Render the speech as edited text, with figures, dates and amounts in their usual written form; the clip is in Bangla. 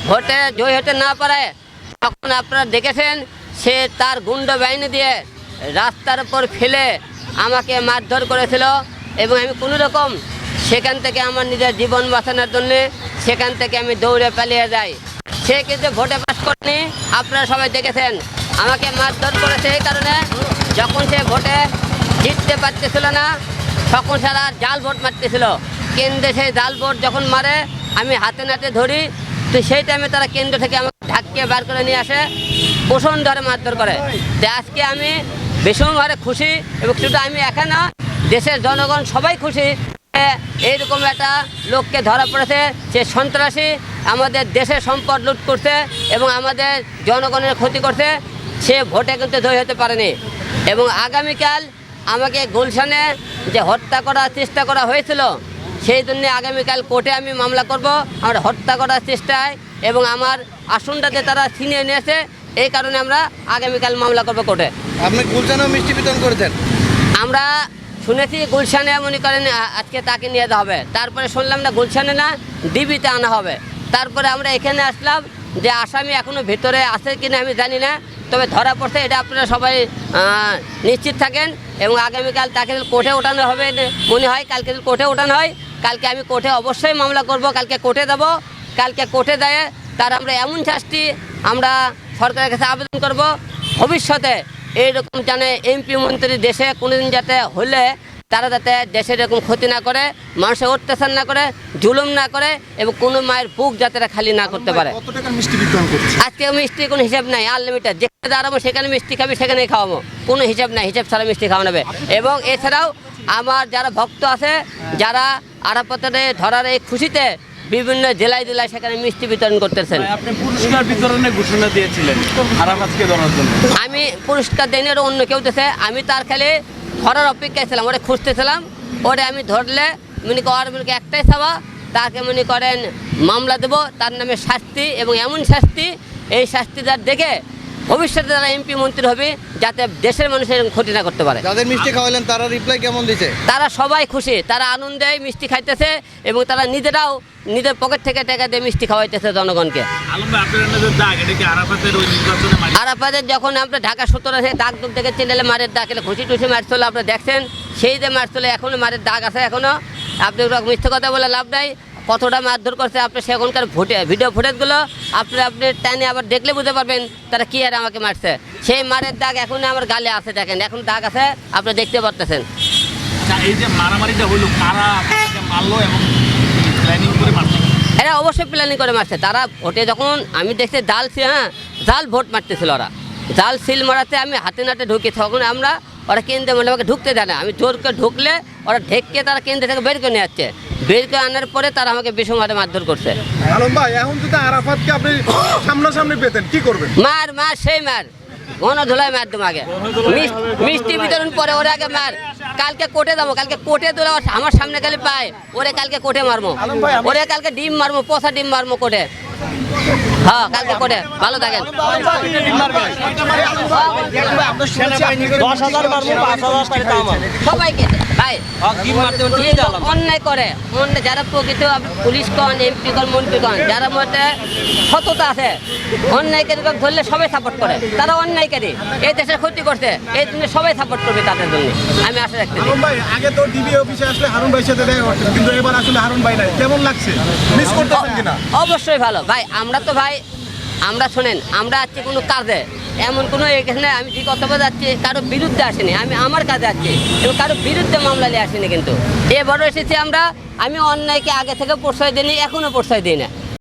ভোটে জয় হতে না পারে তখন আপনারা দেখেছেন সে তার গুন্ডা বাহিনী দিয়ে রাস্তার উপর ফেলে আমাকে মারধর করেছিল এবং আমি কোনো রকম সেখান থেকে আমার নিজের জীবন বাঁচানোর জন্যে সেখান থেকে আমি দৌড়ে পালিয়ে যাই। সে কিন্তু ভোটে পাস করেনি, আপনারা সবাই দেখেছেন। আমাকে মারধর করেছে এই কারণে যখন সে ভোটে জিততে পারতেছিল না তখন সারা জাল ভোট মারতেছিল। কেন্দ্রে সেই জাল ভোট যখন মারে আমি হাতে নাতে ধরি, তো সেই টাইমে তারা কেন্দ্র থেকে আমাকে ঢাকিয়ে বার করে নিয়ে আসে, পোষণ ধরে মারধর করে। যে আজকে আমি ভীষণভাবে খুশি এবং শুধু আমি একা না, দেশের জনগণ সবাই খুশি। এইরকম একটা লোককে ধরা পড়েছে, সে সন্ত্রাসী আমাদের দেশের সম্পদ লুট করছে এবং আমাদের জনগণের ক্ষতি করছে। সে ভোটে কিন্তু জয় হতে পারেনি এবং আগামীকাল আমাকে গুলশানে যে হত্যা করার চেষ্টা করা হয়েছিল সেই জন্য আগামীকাল কোর্টে আমি মামলা করব আমার হত্যা করার চেষ্টায় এবং আমার আসনটাতে তারা ছিনিয়ে নিয়েছে, এই কারণে আমরা আগামীকাল মামলা করব কোর্টে। আপনি গুলশানেও মিষ্টি বিতরণ করেছেন? আমরা শুনেছি গুলশানে মনে করেন আজকে তাকে নিয়ে যেতে হবে, তারপরে শুনলাম না গুলশানে না ডিবিতে আনা হবে। তারপরে আমরা এখানে আসলাম যে আসামি এখনও ভেতরে আছে কিনা আমি জানি না, তবে ধরা পড়ছে এটা আপনারা সবাই নিশ্চিত থাকেন এবং আগামীকাল তাকে কোর্টে ওঠানো হবে মনে হয়। কালকে কোর্টে ওঠানো হয়, কালকে আমি কোর্টে অবশ্যই মামলা করব, কালকে কোর্টে যাব। কালকে কোর্টে দেয় তার আমরা এমন শাস্তি আমরা সরকারের কাছে আবেদন করব ভবিষ্যতে এইরকম জানে এমপি মন্ত্রী দেশে কোনোদিন যাতে হলে তারা যাতে দেশের এরকম ক্ষতি না করে, মানুষের অত্যাচার না করে, জুলুম না করে এবং কোনো মায়ের বুক যাতে খালি না করতে পারে। কত টাকা মিষ্টি বিতরণ করছে? আজকে মিষ্টি কোনো হিসাব নাই, আনলিমিটেড। যেখানে দাঁড়াবো সেখানে মিষ্টি খাবি, সেখানেই খাওয়াবো, কোনো হিসাব নাই, হিসাব ছাড়া মিষ্টি খাওয়ানো হবে। এবং এছাড়াও আমার যারা ভক্ত আছে যারা আরাফাতে ধরার এই খুশিতে বিভিন্ন জেলায় জেলায় সেখানে মিষ্টি বিতরণ করতেছেন। আপনি পুরস্কার বিতরণের ঘোষণা দিয়েছিলেন আরাফাতকে ধরার জন্য। আমি পুরস্কার দেয়নি, ওরা অন্য কেউ দিয়েছে। আমি তার খালি ধরার অপেক্ষায় ছিলাম, ওরা খুঁজতেছিলাম। ওরে আমি ধরলে মনে করেন একটাই চাওয়া, তাকে মনে করেন মামলা দেবো, তার নামে শাস্তি এবং এমন শাস্তি, এই শাস্তি যার দেখে ভবিষ্যতে যারা এমপি মন্ত্রী হবে যাতে দেশের মানুষের ক্ষতি না করতে পারে। যাদের মিষ্টি খাওয়ালেন তারা রিপ্লাই কেমন দিছে? তারা সবাই খুশি, তারা আনন্দে মিষ্টি খাইতেছে এবং তারা নিজেরাও নিজের পকেট থেকে টাকা দিয়ে মিষ্টি খাওয়াইতেছে জনগণকে। আরাফাতের যখন আমরা ঢাকা 17 দাগ দুগ থেকে চিনলে মারের দাগ এলে খুশি টুসি মারছিল, আপনারা দেখছেন সেই যে মারছিল এখনও মারের দাগ আছে এখনও। আপনি মিথ্যে কথা বলে লাভ নাই, কতটা মারধর করছে আপনি সেখানকার ভিডিও ফুটেজগুলো আপনি টাইনে আবার দেখলে বুঝতে পারবেন তারা কী আর আমাকে মারছে। সেই মারের দাগ এখন আমার গালে আছে, দেখেন এখন দাগ আছে, আপনি দেখতে পারতেছেন। এই যে মারামারিটা হলো, কারা আপনাকে মারলো এবং প্ল্যানিং করে মারছে? এরা অবশ্যই প্ল্যানিং করে মারছে। তারা ভোটে যখন আমি দেখছি জাল ভোট মারতেছিল, ওরা জাল সিল মারাতে আমি হাতে নাতে ঢুকি, তখন আমরা ওরা কেন্দ্রে মানে আমাকে ঢুকতে দেয় না। আমি জোর করে ঢুকলে ওরা ঢেকে তারা কেন্দ্র থেকে বের করে নিয়ে যাচ্ছে, বের করে আনার পরে তারা আমাকে বিষমভাবে মারধর করছে। আলম ভাই, এখন যদি আরাফাতকে আপনি সামনাসামনি পেতেন কি করবেন? মার সেই মার গণধোলায় মার দেবো আগে, মিষ্টি বিতরণ পরে ওরা আগে মার। কালকে কোর্টে যাবো, কালকে কোর্টে তোলা আমার সামনে গেলে পায় ওরে কালকে কোর্টে মারবো, ওরে কালকে ডিম মারবো, পচা ডিম মারবো কোর্টে। হ্যাঁ কালকে কোর্টে। ভালো থাকেন। সবাইকে ভাই অন্যায় করে যারা প্রকৃত পুলিশ কন, এমপি কন, মন্ত্রী কন, যারা মধ্যে সততা আছে, অন্যায়কারী ধরলে সবাই সাপোর্ট করে। তারা অন্যায়কারী এই দেশের ক্ষতি করছে, এই জন্য সবাই সাপোর্ট করবে তাদের জন্য, আমি আশা রাখতে। আগে তো ডিবি অফিসে আসলে হারুন ভাইয়ের সাথে দেখা করতেন, কিন্তু এবার আসলে হারুন ভাই নাই, কেমন লাগছে? মিস করতেছেন কিনা? অবশ্যই ভালো ভাই। আমরা তো ভাই আমরা শোনেন, আমরা আছি কোনো কাজে, এমন কোনো এখানে আমি যে কথা যাচ্ছি কারো বিরুদ্ধে আসিনি, আমি আমার কাজে আছি এবং কারো বিরুদ্ধে মামলা নিয়ে আসিনি। কিন্তু এবারও এসেছি আমরা, আমি অন্যায়কে আগে থেকে প্রশ্রয় দিইনি, এখনও প্রশ্রয় দিই না।